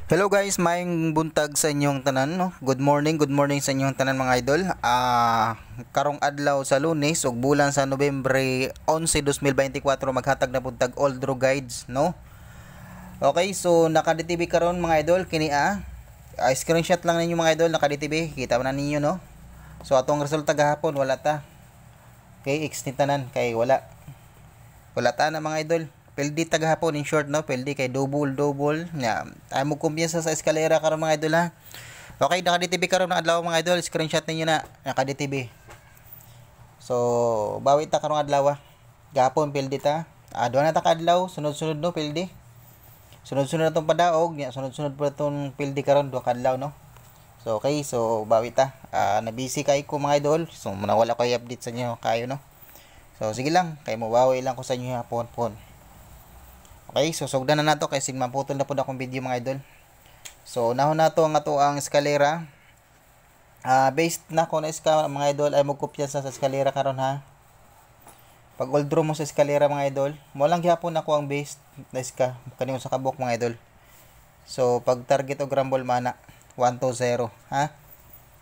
Hello guys, maayong buntag sa inyong tanan, no? Good morning sa inyong tanan mga idol. Karong adlaw sa Lunes ug bulan sa Nobyembre 11, 2024 maghatag na buntag Old Draw Guides, no? Okay, so naka-DTV karon mga idol kini screenshot lang ninyo mga idol, naka-DTV, kita na ninyo, no? So atong resulta gahapon wala ta. Okay, X ni tanan kay wala. Wala ta na mga idol. Pildi tagahapon in short, no, pildi kay double nya ay mo kumpiyansa sa eskalera karon mga idol ha. Okay, naka DTV karon ng adlaw mga idol, screenshot ninyo na naka DTV. So bawi ta karong adlaw. Gahapon pildi ta, duha na ta ka adlaw sunod-sunod, no, pildi sunod-sunod na tong padaog nya, sunod-sunod pa tong pildi karon duha ka adlaw, no. So okay, so bawi ta, na busy kay ko mga idol, so wala ko i-update sa inyo kayo, no. So sige lang, kay mo bawi lang ko sa inyo hapon. Okay, so sugdan na nato kay sin maputol na pud akong video mga idol. So nahon nato ang ato ang eskalera. Based na ko na mga idol ay magkopya sa eskalera karon ha. Pag old draw mo sa eskalera mga idol, mo lang gyapon ako ang based na iska kanimo sa kabuk mga idol. So pag target og rumble mana 120 ha.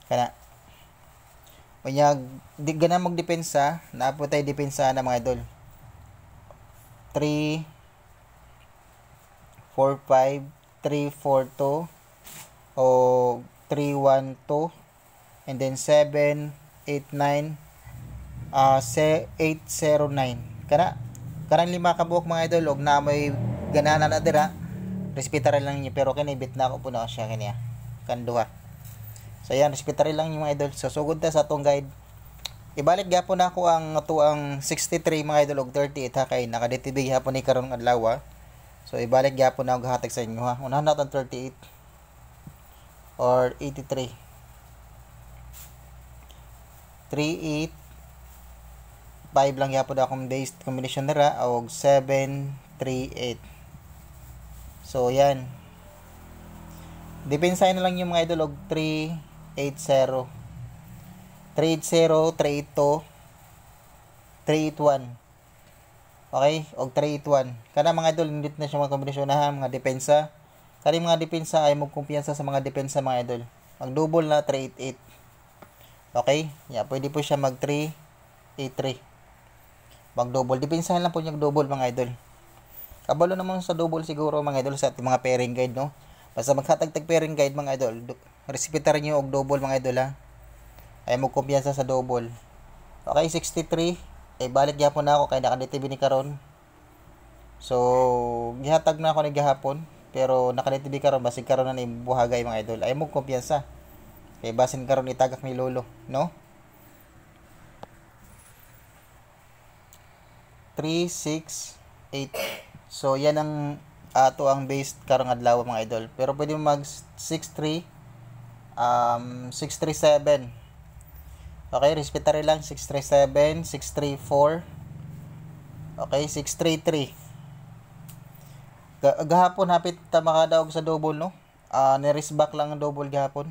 Kana unya di gana magdepensa, naapod tay depensa na mga idol. 3 4-5, 3-4-2 o 3-1-2 and then 7-8-9 8-0-9 karang lima ka buok mga idol og na may ganana na dira respetare lang niyo pero kini bit na ako puno siya kaniya kan duha. So yan, respetare lang niyo mga idol. So sugod ta sa atong guide. Ibalik gyapon ako ang tuang 63 mga idol og 38 ha kay naka-DTV hapon ni karon adlaw. So ibalik gyapon na og hatag sa inyo ha. Unahan naton 38 or 83. 38 5 lang gyapon akong base combination nira og 738. So yan. Depensahin na lang yung mga idol og 380. 380, 382, 381. Okay, og 381. Kana mga idol indit na siya mga kombinasyon na mga depensa. Kani mga depensa ay magkumpiyansa sa mga depensa mga idol. Mag-double na 388. Okay? Pwede po siya mag 383. Mag-double. Depensahan lang po niya double mga idol. Kabalo naman sa double siguro mga idol sa ating mga pairing guide, no? Basta maghatag-tag pairing guide mga idol. Respetar niyo og double mga idol ha. Ay magkumpiyansa sa double. Okay, 63. Balik gyapon na ako kay naka-DTV ni karon. So gihatag na ako ni gahapon pero naka-DTV karon basig karon na ni buhagay mga idol. Ay mo kumpiyansa. Kay basin karon itagak ni lolo, no? 3 6 8. So yan ang ato ang base karong adlaw mga idol. Pero pwede mo mag 63 637. Okay, respetare lang 637, 634. Okay, 633. Gahapon hapit ta makadaog sa double, no? Ni-risk back lang ang double gahapon.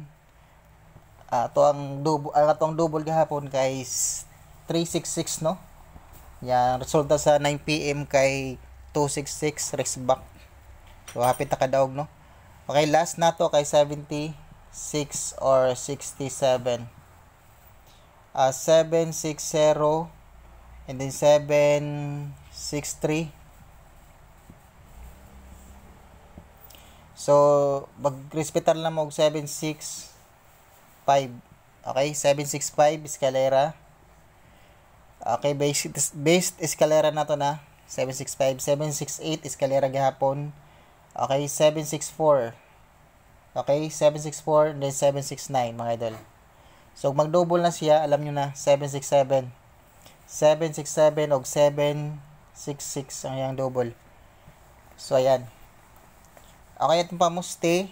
Atong double gahapon kay 366, no? Yan resulta sa 9 PM kay 266 risk back. So hapit ta kadaog, no? Okay, last nato kay 76 or 67. 760 and then 763. So magrespetar lang mo og 765. Okay, 765 eskalera. Okay, based eskalera nato na 765, 768 eskalera gihapon. Okay, 764. Okay, 764 and then 769 mga idol. So mag-double na siya, alam niyo na 767. 767 og 766 ang yang double. So ayan. Okay, itong pamuste.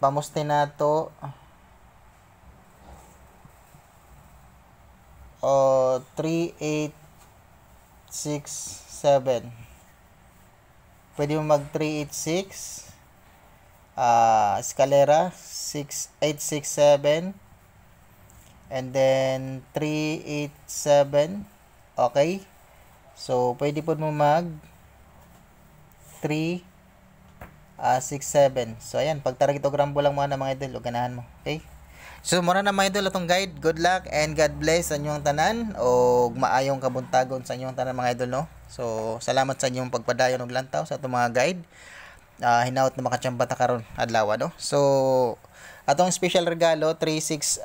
Pamuste na to. 3867. Pwede mo mag 386. Eskalera 6867 and then 387. Okay, so pwede po mo mag 3 6-7. So ayan, pag target og rambo lang mo na mga idol, ug ganahan mo. Okay? So mura na mga idol atong guide. Good luck and God bless sa inyong tanan og maayong kabuntagon sa inyong tanan mga idol no. So salamat sa inyong pagpadayon og lantaw sa atong mga guide. Hinaut na makachamba ta karon adlaw no. So atong special regalo 360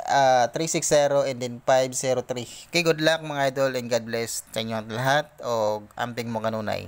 and then 503. Okay, good luck mga idol and God bless sa inyong lahat og amping mo kanunay.